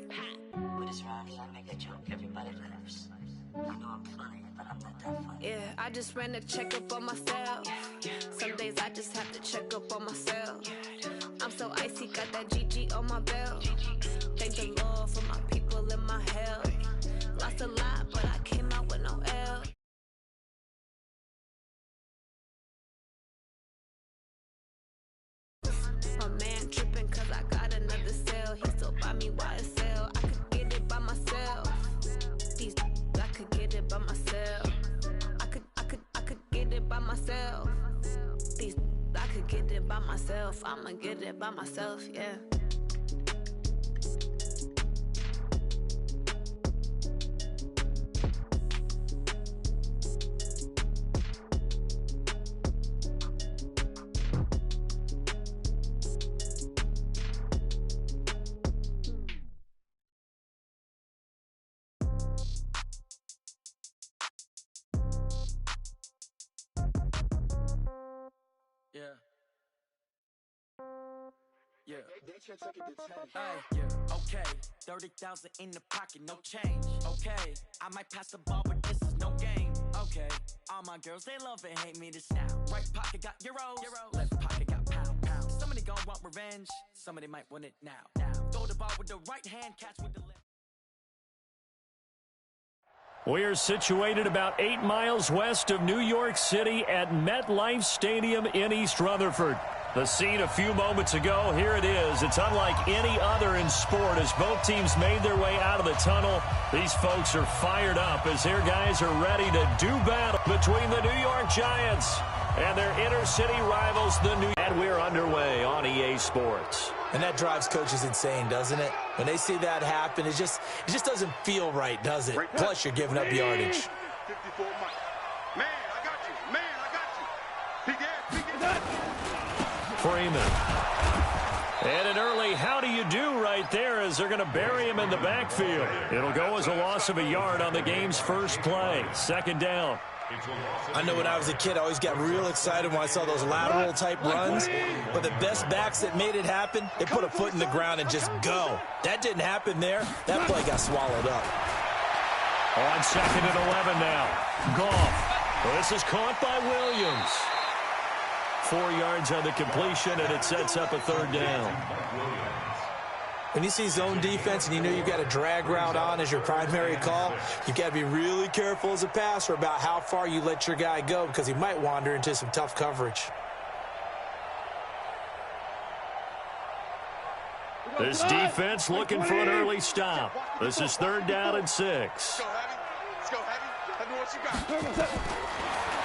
right. With his rhymes, I make a joke, everybody laughs. I know I'm funny, but I'm not that funny. Yeah, I just ran a checkup on myself. Some days I just have to check up on myself. I'm so icy, got that GG on my belt. Thank the Lord for my people and my health. Lost a lot, but I came out with no L. My man tripping cause I got another cell. He still buy me YSL. I could get it by myself. These I could get it by myself. I could get it by myself. These I could get it by myself. I'ma get it by myself, yeah. Yeah, okay. 30,000 in the pocket, no change. Okay, I might pass the ball, but this is no game. Okay, all my girls, they love and hate me this now. Right pocket got euros, left pocket got pound. Somebody gon' want revenge, somebody might want it now. Throw the ball with the right hand, catch with the left. We are situated about 8 miles west of New York City at MetLife Stadium in East Rutherford. The scene a few moments ago, here it is. It's unlike any other in sport as both teams made their way out of the tunnel. These folks are fired up as their guys are ready to do battle between the New York Giants and their inner-city rivals, the New. And we're underway on EA Sports. And that drives coaches insane, doesn't it? When they see that happen, it just doesn't feel right, does it? Plus, you're giving up yardage. 54 Man, I got you. Man, I got you. He did. Freeman. And an early how do you do right there as they're going to bury him in the backfield. It'll go as a loss of a yard on the game's first play. Second down. I know when I was a kid, I always got real excited when I saw those lateral type runs. But the best backs that made it happen, they put a foot in the ground and just go. That didn't happen there. That play got swallowed up. On 2nd and 11 now. Goff. Well, this is caught by Williams. 4 yards on the completion, and it sets up a third down. When you see zone defense and you know you've got a drag route on as your primary call, you've got to be really careful as a passer about how far you let your guy go because he might wander into some tough coverage. This defense looking for an early stop. This is 3rd down and 6. Let's go, Heavy. Tell me what you got.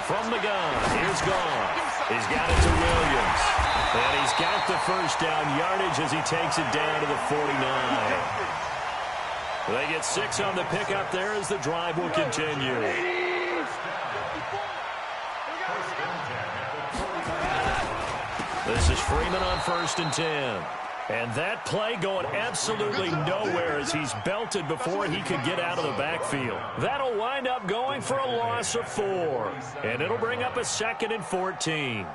From the gun, here's Goff. He's got it to Williams. And he's got the first down yardage as he takes it down to the 49. They get 6 on the pickup there as the drive will continue. This is Freeman on 1st and 10. And that play going absolutely nowhere as he's belted before he could get out of the backfield. That'll wind up going for a loss of 4. And it'll bring up a 2nd and 14.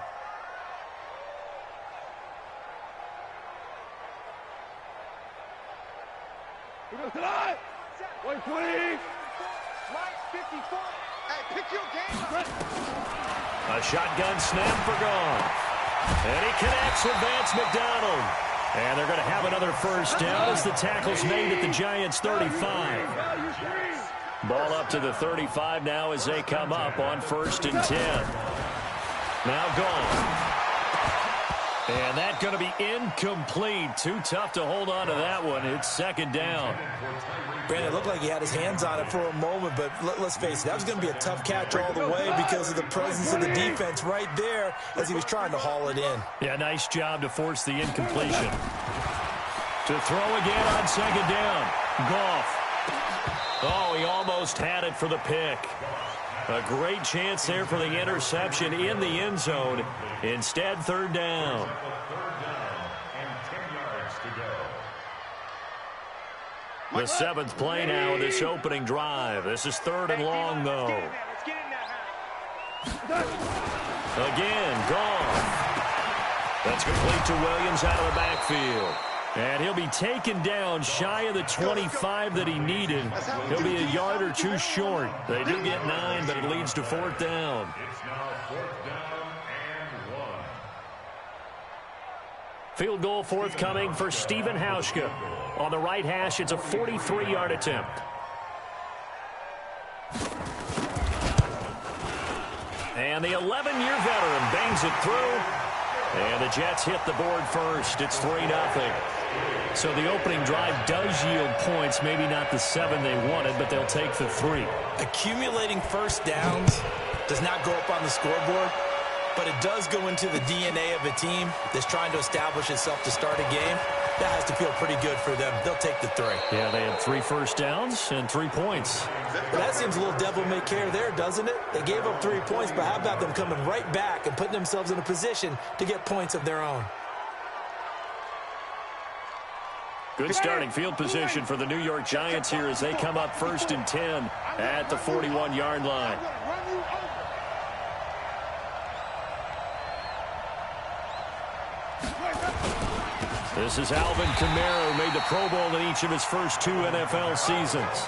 A shotgun snap for Goff. And he connects with Vance McDonald. And they're going to have another first down as the tackle's made at the Giants' 35. Ball up to the 35 now as they come up on 1st and 10. Now Goff. And that's going to be incomplete. Too tough to hold on to that one. It's 2nd down. Brandon, it looked like he had his hands on it for a moment, but let's face it, that was going to be a tough catch all the way because of the presence of the defense right there as he was trying to haul it in. Yeah, nice job to force the incompletion. To throw again on 2nd down. Goff. Oh, he almost had it for the pick. A great chance there for the interception in the end zone. Instead, 3rd down. The 7th play now of this opening drive. This is 3rd and long, though. Again, Goff. That's complete to Williams out of the backfield. And he'll be taken down shy of the 25 that he needed. He'll be a yard or two short. They do get 9, but it leads to 4th down. It's now 4th down and 1. Field goal forthcoming for Stephen Hauschka. On the right hash, it's a 43-yard attempt. And the 11-year veteran bangs it through. And the Jets hit the board first. It's 3-0. So the opening drive does yield points. Maybe not the 7 they wanted, but they'll take the 3. Accumulating first downs does not go up on the scoreboard, but it does go into the DNA of a team that's trying to establish itself to start a game. That has to feel pretty good for them. They'll take the 3. Yeah, they had 3 first downs and 3 points. Well, that seems a little devil-may-care there, doesn't it? They gave up 3 points, but how about them coming right back and putting themselves in a position to get points of their own? Good starting field position for the New York Giants here as they come up 1st and 10 at the 41-yard line. This is Alvin Kamara, who made the Pro Bowl in each of his first 2 NFL seasons.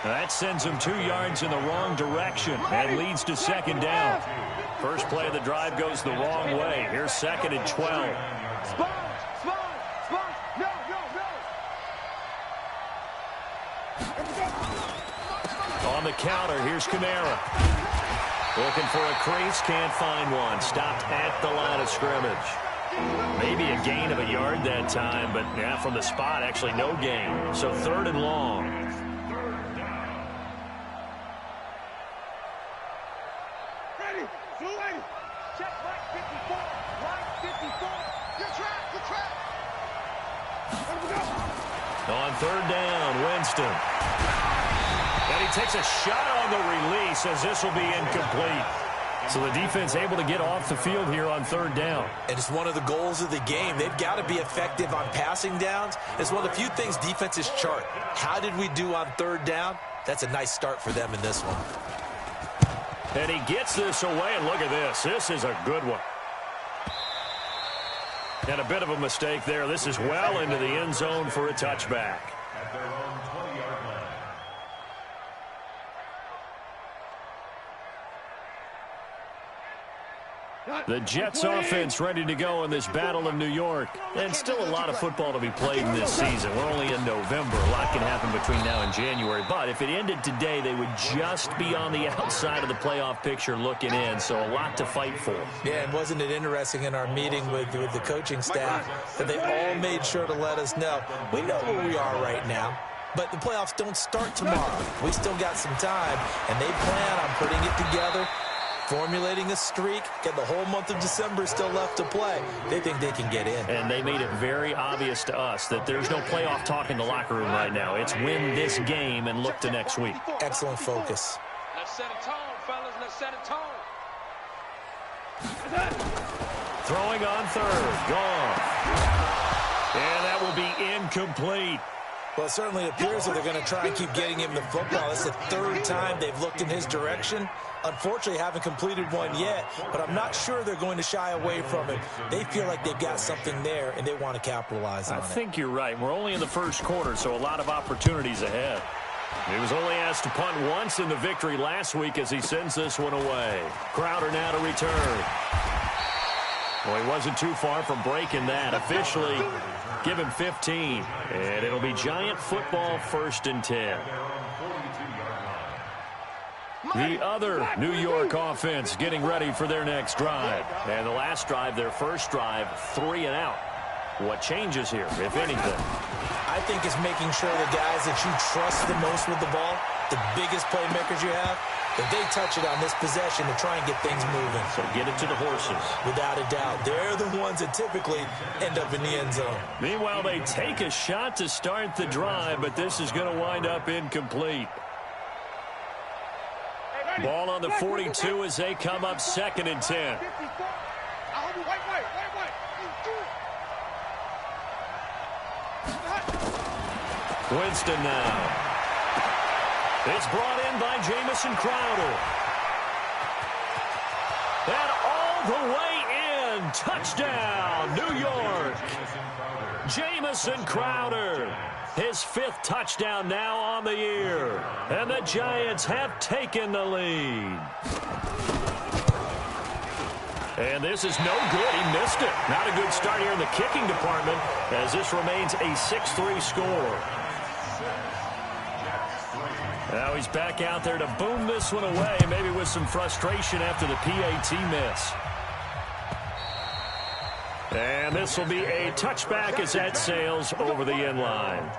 That sends him 2 yards in the wrong direction and leads to 2nd down. First play of the drive goes the wrong way. Here's 2nd and 12. On the counter, here's Kamara. Looking for a crease, can't find one. Stopped at the line of scrimmage. Maybe a gain of a yard that time, but yeah, from the spot, actually no gain. So 3rd and long. Ready, ready. Check right 54, right 54. You're trapped, you're trapped. Where do we go? On 3rd down, Winston. And he takes a shot on the release as this will be incomplete. So the defense able to get off the field here on 3rd down. And it's one of the goals of the game. They've got to be effective on passing downs. It's one of the few things defenses chart. How did we do on 3rd down? That's a nice start for them in this one. And he gets this away, and look at this. This is a good one. And a bit of a mistake there. This is well into the end zone for a touchback. At their own 20-yard line. The Jets offense ready to go in this Battle of New York. And still a lot of football to be played in this season. We're only in November. A lot can happen between now and January. But if it ended today, they would just be on the outside of the playoff picture looking in. So a lot to fight for. Yeah, and wasn't it interesting in our meeting with the coaching staff that they all made sure to let us know, we know where we are right now, but the playoffs don't start tomorrow. We still got some time, and they plan on putting it together, formulating a streak, get the whole month of December still left to play. They think they can get in. And they made it very obvious to us that there's no playoff talk in the locker room right now. It's win this game and look to next week. Excellent focus. Let's set a tone, fellas. Let's set a tone. Throwing on 3rd. Gone. And that will be incomplete. Well, it certainly appears that they're going to try and keep getting him the football. It's the 3rd time they've looked in his direction. Unfortunately, haven't completed one yet, but I'm not sure they're going to shy away from it. They feel like they've got something there, and they want to capitalize on it. I think you're right. We're only in the 1st quarter, so a lot of opportunities ahead. He was only asked to punt once in the victory last week as he sends this one away. Crowder now to return. Well, he wasn't too far from breaking that. Officially, give him 15. And it'll be Giant football 1st and 10. The other New York offense getting ready for their next drive. And the last drive, their first drive, 3 and out. What changes here, if anything? I think it's making sure the guys that you trust the most with the ball, the biggest playmakers you have, that they touch it on this possession to try and get things moving. So get it to the horses. Without a doubt. They're the ones that typically end up in the end zone. Meanwhile, they take a shot to start the drive, but this is going to wind up incomplete. Ball on the 42 as they come up 2nd and 10. Winston now. It's brought in by Jamison Crowder. And all the way in. Touchdown, New York. Jamison Crowder, his 5th touchdown now on the year. And the Giants have taken the lead. And this is no good. He missed it. Not a good start here in the kicking department as this remains a 6-3 score. Now he's back out there to boom this one away, maybe with some frustration after the PAT miss. And this will be a touchback as that sails over the end line.